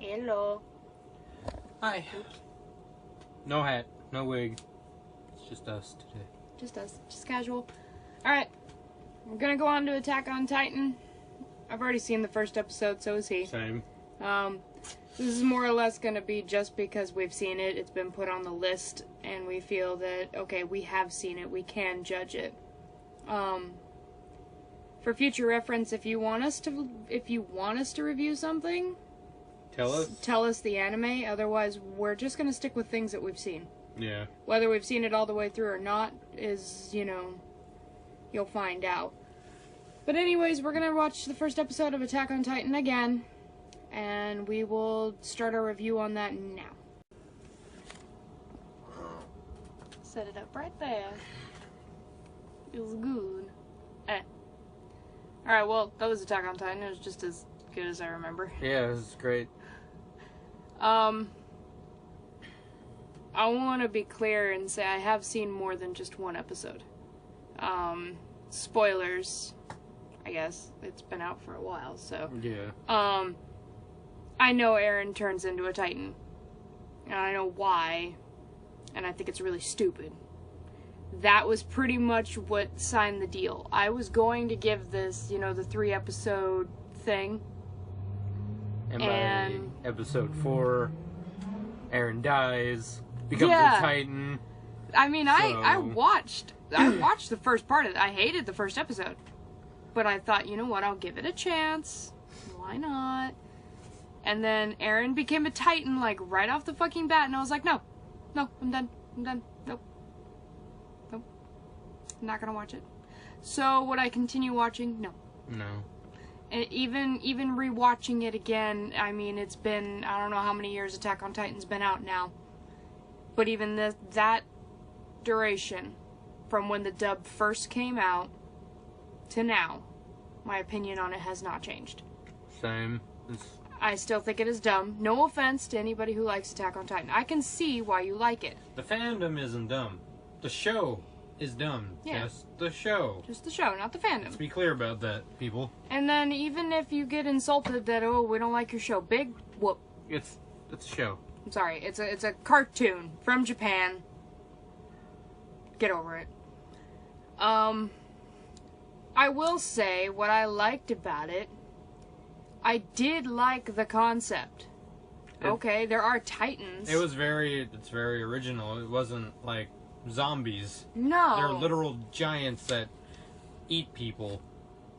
Hello. Hi. No hat, no wig. It's just us today. Just us. Just casual. Alright. We're gonna go on to Attack on Titan. I've already seen the first episode, so is he. Same. This is more or less gonna be just because we've seen it, it's been put on the list, and we feel that, okay, we have seen it, we can judge it. For future reference, if you want us to review something, tell us the anime. Otherwise, we're just gonna stick with things that we've seen. Yeah. Whether we've seen it all the way through or not is, you'll find out. But anyways, we're gonna watch the first episode of Attack on Titan again, and we will start our review on that now. Set it up right there. Feels good. Alright, well, that was Attack on Titan. It was just as good as I remember. Yeah, it was great. I want to be clear and say I have seen more than just one episode. Spoilers, I guess. It's been out for a while, so. Yeah. I know Eren turns into a Titan. And I know why. And I think it's really stupid. That was pretty much what signed the deal. I was going to give this, the 3-episode thing. And by episode 4, Eren dies, becomes a Titan. I mean, I watched the first part of it. I hated the first episode. But I thought, you know what, I'll give it a chance. Why not? And then Eren became a Titan, right off the fucking bat, and I was like, no, I'm done, nope. I'm not gonna watch it. So, would I continue watching? No. And even rewatching it again, I mean, it's been, I don't know how many years Attack on Titan's been out now. But even that duration, from when the dub first came out to now, my opinion on it has not changed. Same. I still think it is dumb. No offense to anybody who likes Attack on Titan. I can see why you like it. The fandom isn't dumb. The show is dumb. Yeah. Just the show. Just the show, not the fandom. Let's be clear about that, people. And then even if you get insulted that, oh, we don't like your show, big whoop. It's a show. I'm sorry, it's a cartoon from Japan. Get over it. I will say what I liked about it. I did like the concept. Okay, there are Titans. It's very original. It wasn't like zombies. No. They're literal giants that eat people.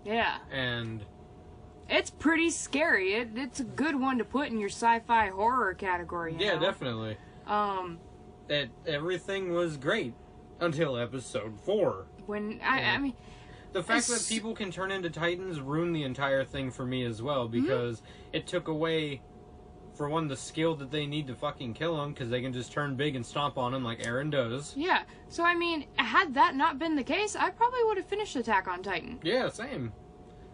Yeah. And it's pretty scary. It's a good one to put in your sci-fi horror category. Yeah, definitely. Everything was great until episode 4. When I mean, the fact that people can turn into Titans ruined the entire thing for me as well, because it took away, for one, the skill that they need to fucking kill them, because they can just turn big and stomp on them like Eren does. Yeah, so I mean, had that not been the case, I probably would have finished Attack on Titan. Yeah, same.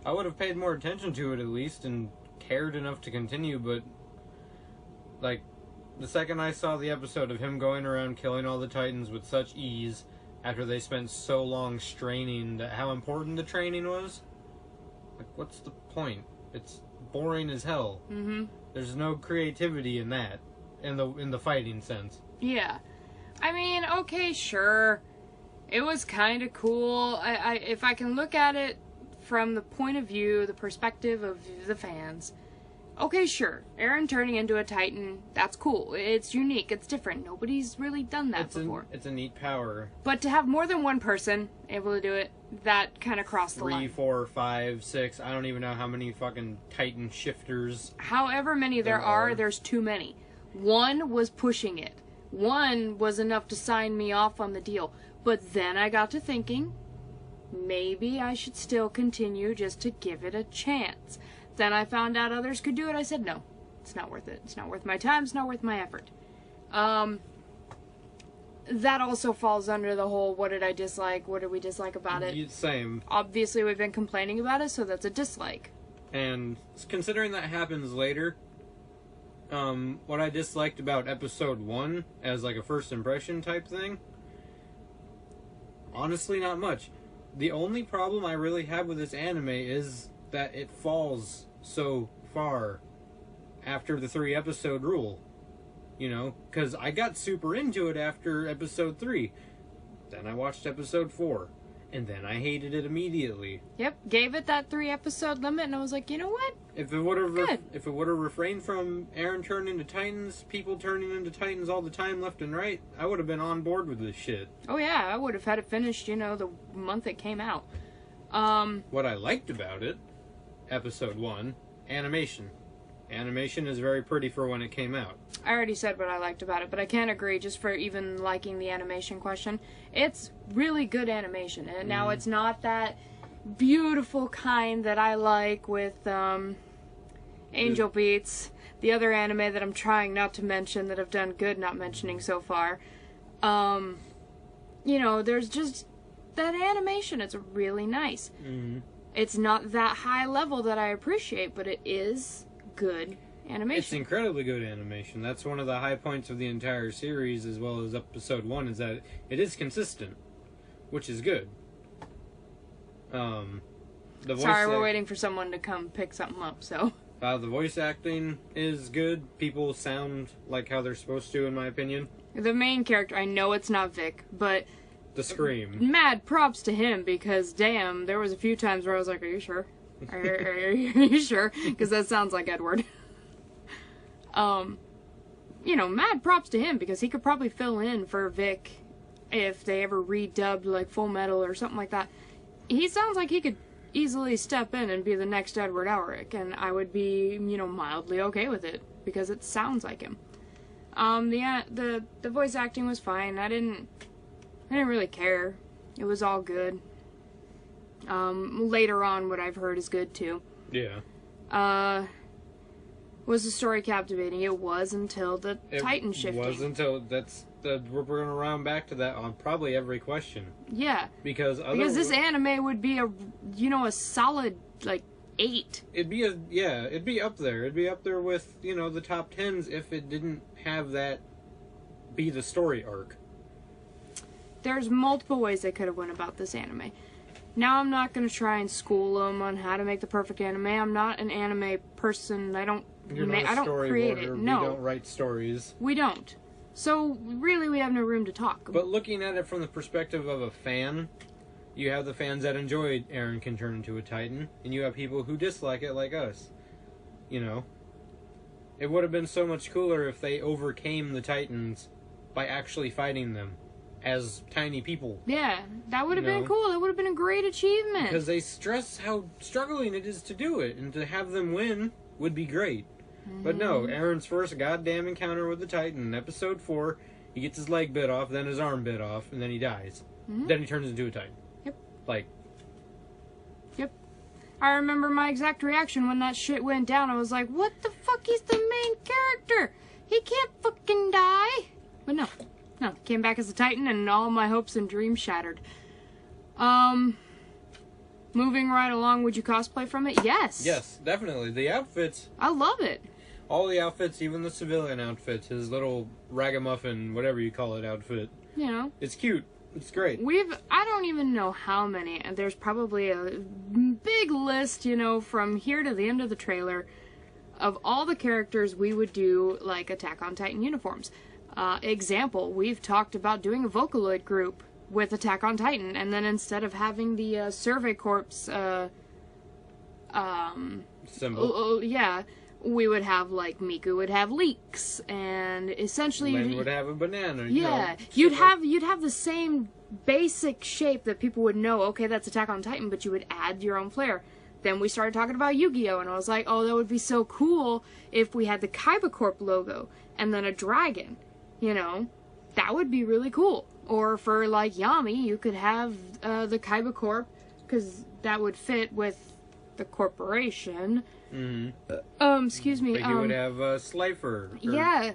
I would have paid more attention to it at least, and cared enough to continue, but, the second I saw the episode of him going around killing all the Titans with such ease, after they spent so long straining, how important the training was, what's the point? It's boring as hell. Mm-hmm. There's no creativity in that, in the fighting sense. Yeah. I mean, okay, sure. It was kind of cool. If I can look at it from the point of view, the perspective of the fans, okay, sure. Eren turning into a Titan, that's cool. It's unique. It's different. Nobody's really done that before. It's a neat power. But to have more than one person able to do it, that kind of crossed the line. 3, 4, 5, 6. I don't even know how many fucking Titan shifters. However many there are, there's too many. One was pushing it. One was enough to sign me off on the deal. But then I got to thinking, maybe I should still continue just to give it a chance. Then I found out others could do it. I said, no, it's not worth it. It's not worth my time. It's not worth my effort. That also falls under the whole, what did I dislike? What did we dislike about it? Same. Obviously, we've been complaining about it, so that's a dislike. And considering that happens later, what I disliked about episode 1 as a first impression type thing, honestly, not much. The only problem I really have with this anime is that it falls so far after the 3-episode rule. You know, because I got super into it after episode 3. Then I watched episode 4. And then I hated it immediately. Yep, gave it that 3-episode limit, and I was like, you know what? If it would have refrained from Eren turning into Titans, people turning into Titans all the time, left and right, I would have been on board with this shit. Oh yeah, I would have had it finished, the month it came out. What I liked about it, episode 1, animation. Animation is very pretty for when it came out. I already said what I liked about it, but I can't agree just for even liking the animation question. It's really good animation. And now it's not that beautiful kind that I like with Angel Beats, the other anime that I'm trying not to mention that I've done good not mentioning so far. There's just that animation. It's really nice. Mm-hmm. It's not that high level that I appreciate, but it is good animation. It's incredibly good animation. That's one of the high points of the entire series, as well as episode 1, is that it is consistent, which is good. We're waiting for someone to come pick something up, so... the voice acting is good. People sound like how they're supposed to, in my opinion. The main character, I know it's not Vic, but... The scream. Mad props to him, because damn, there was a few times where I was like, are you sure? Are you sure? Because that sounds like Edward. Mad props to him, because he could probably fill in for Vic if they ever redubbed, like, Full Metal or something like that. He sounds like he could easily step in and be the next Edward Elric, and I would be, mildly okay with it, because it sounds like him. The voice acting was fine. I didn't really care. It was all good. Later on, what I've heard is good, too. Yeah. Was the story captivating? It was until the Titan shifting. It was until, we're going to round back to that on probably every question. Yeah. Because this anime would be a solid, 8. It'd be up there. It'd be up there with, the top 10s if it didn't have that be the story arc. There's multiple ways they could have went about this anime. Now I'm not going to try and school them on how to make the perfect anime. I'm not an anime person. I don't create it. No. We don't write stories. We don't. So really we have no room to talk. But looking at it from the perspective of a fan, you have the fans that enjoy Eren can turn into a Titan, and you have people who dislike it like us. It would have been so much cooler if they overcame the Titans by actually fighting them as tiny people. Yeah, that would have been cool. That would have been a great achievement. Because they stress how struggling it is to do it, and to have them win would be great. Mm-hmm. But no, Eren's first goddamn encounter with the Titan in episode 4, he gets his leg bit off, then his arm bit off, and then he dies. Mm-hmm. Then he turns into a Titan. Yep. Yep. I remember my exact reaction when that shit went down. I was like, what the fuck? He's the main character. He can't fucking die. But no, came back as a Titan, and all my hopes and dreams shattered. Moving right along, would you cosplay from it? Yes. Yes, definitely. The outfits. I love it. All the outfits, even the civilian outfits, his little ragamuffin, whatever you call it, outfit. It's cute. It's great. I don't even know how many. There's probably a big list, from here to the end of the trailer of all the characters we would do, like, Attack on Titan uniforms. Example, we've talked about doing a Vocaloid group with Attack on Titan, and then instead of having the Survey Corps symbol, we would have, Miku would have leeks, and essentially Len would have a banana. You'd have the same basic shape that people would know. Okay, that's Attack on Titan, but you would add your own flair. Then we started talking about Yu-Gi-Oh, and I was like, oh, that would be so cool if we had the Kaiba Corp logo and then a dragon. That would be really cool. Or for, Yami, you could have the Kaiba Corp, because that would fit with the corporation. Mm-hmm. Excuse me. But you would have Slifer. Yeah.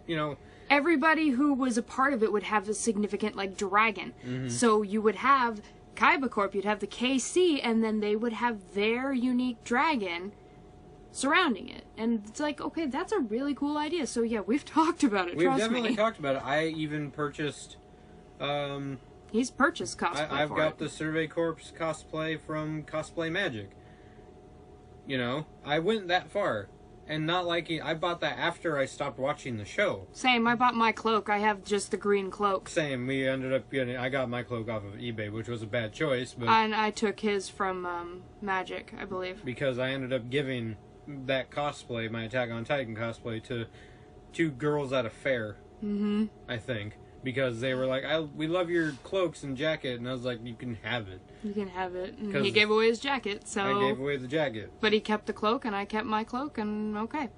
Everybody who was a part of it would have a significant, dragon. Mm-hmm. So you would have Kaiba Corp, you'd have the KC, and then they would have their unique dragon surrounding it. And it's like, okay, that's a really cool idea. So yeah, we've talked about it. We've definitely talked about it. I even purchased he's purchased cosplay. I've got the Survey Corps cosplay from Cosplay Magic. I went that far. and not liking. I bought that after I stopped watching the show. Same. I bought my cloak. I have just the green cloak. Same. We ended up getting. I got my cloak off of eBay, which was a bad choice, but And I took his from Magic, I believe. because I ended up giving that cosplay, my Attack on Titan cosplay, to 2 girls at a fair. Mm-hmm. I think. Because they were like, we love your cloaks and jacket, and I was like, you can have it. You can have it. And 'Cause he gave away his jacket, so... I gave away the jacket. But he kept the cloak, and I kept my cloak, and okay.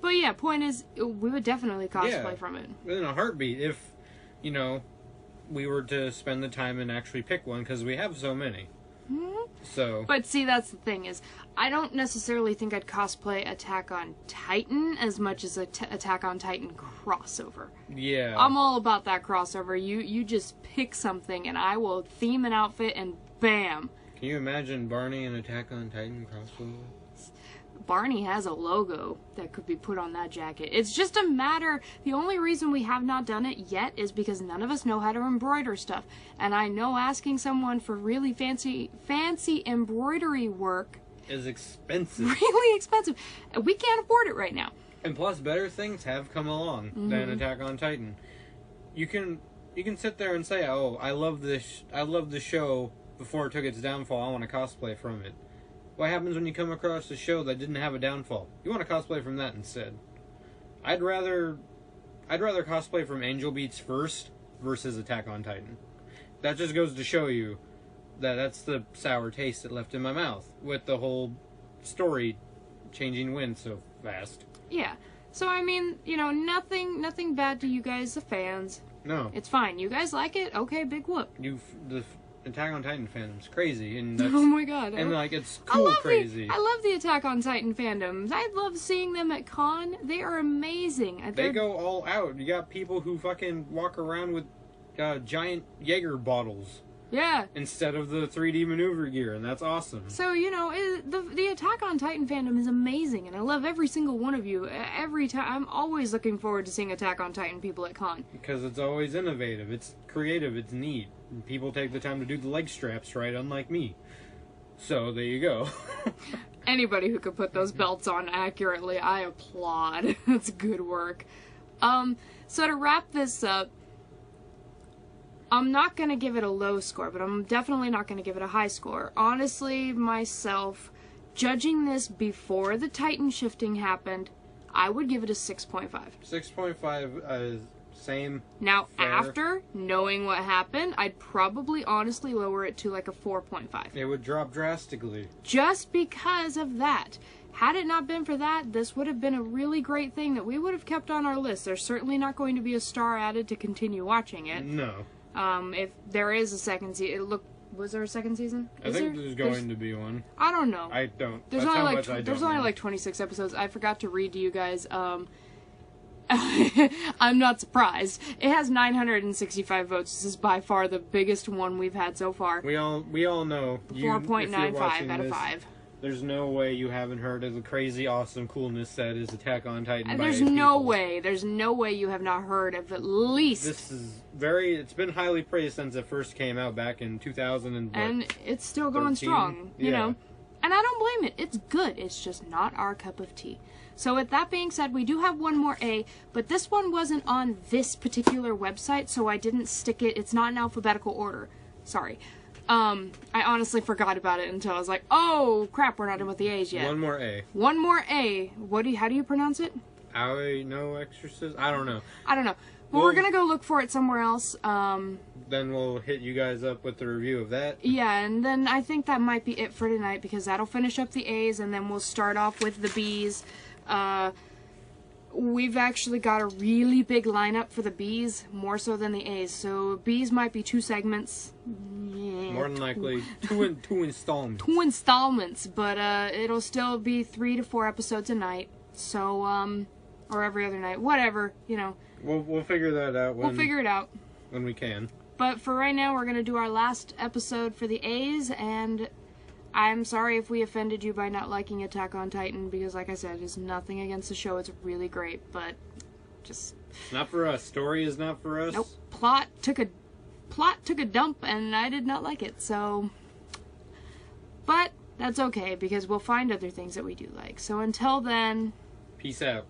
But yeah, point is, we would definitely cosplay from it. In a heartbeat, if, you know, we were to spend the time and actually pick one, because we have so many. Mm-hmm. So... But see, that's the thing is, I don't necessarily think I'd cosplay Attack on Titan as much as Attack on Titan crossover. Yeah. I'm all about that crossover. You just pick something and I will theme an outfit and bam. Can you imagine Barney and Attack on Titan crossover? Barney has a logo that could be put on that jacket. It's just a matter, the only reason we have not done it yet is because none of us know how to embroider stuff. And I know asking someone for really fancy embroidery work is expensive. Really expensive. We can't afford it right now. And plus, better things have come along than Attack on Titan. You can sit there and say, "Oh, I love this. I love the show before it took its downfall. I want to cosplay from it." What happens when you come across a show that didn't have a downfall? You want to cosplay from that instead. I'd rather cosplay from Angel Beats first versus Attack on Titan. That just goes to show you that that's the sour taste it left in my mouth with the whole story changing wind so fast. Yeah. So I mean, you know, nothing bad to you guys, the fans. No. It's fine. You guys like it? Okay, big whoop. The Attack on Titan fandom's crazy, and that's, oh my god. and like it's cool crazy. I love the Attack on Titan fandoms. I love seeing them at con. They are amazing. They go all out. You got people who fucking walk around with giant Jaeger bottles. Yeah. Instead of the 3D maneuver gear, and that's awesome. So, you know, the Attack on Titan fandom is amazing, and I love every single one of you. Every time, I'm always looking forward to seeing Attack on Titan people at con. Because it's always innovative, it's creative, it's neat. And people take the time to do the leg straps right, unlike me. So, there you go. Anybody who could put those belts on accurately, I applaud. That's good work. So to wrap this up, I'm not going to give it a low score, but I'm definitely not going to give it a high score. Honestly, myself, judging this before the Titan shifting happened, I would give it a 6.5. 6.5, same. Now, fair. after knowing what happened, I'd probably honestly lower it to like a 4.5. It would drop drastically. Just because of that. Had it not been for that, this would have been a really great thing that we would have kept on our list. There's certainly not going to be a star added to continue watching it. No. If there is a second season, was there a second season? I think there's going to be one. I don't know. I don't. There's only like 26 episodes. I forgot to read to you guys. I'm not surprised. It has 965 votes. This is by far the biggest one we've had so far. We all know. 4.95 out of 5. There's no way you haven't heard of the crazy awesome coolness that is Attack on Titan. There's no way. There's no way you have not heard of at least. This is it's been highly praised since it first came out back in 2000 and it's still going strong, you know. And I don't blame it. It's good. It's just not our cup of tea. So with that being said, we do have one more A, but this one wasn't on this particular website, so I didn't stick it. It's not in alphabetical order. Sorry. I honestly forgot about it until I was like, oh, crap, we're not done with the A's yet. One more A. One more A. How do you pronounce it? No exorcist? I don't know. I don't know. Well, we're going to go look for it somewhere else. Then we'll hit you guys up with the review of that. Yeah, and then I think that might be it for tonight, because that'll finish up the A's, and then we'll start off with the B's. We've actually got a really big lineup for the B's, more so than the A's. So B's might be 2 segments. Yeah, more than likely, two installments. 2 installments, but it'll still be 3 to 4 episodes a night. So, or every other night, whatever, you know. We'll figure that out. We'll figure it out when we can. But for right now, we're gonna do our last episode for the A's, and I'm sorry if we offended you by not liking Attack on Titan, because like I said, it's nothing against the show. It's really great, but just... Not for us. Story is not for us. Nope. Plot took a dump, and I did not like it, so... But that's okay, because we'll find other things that we do like. So until then... Peace out.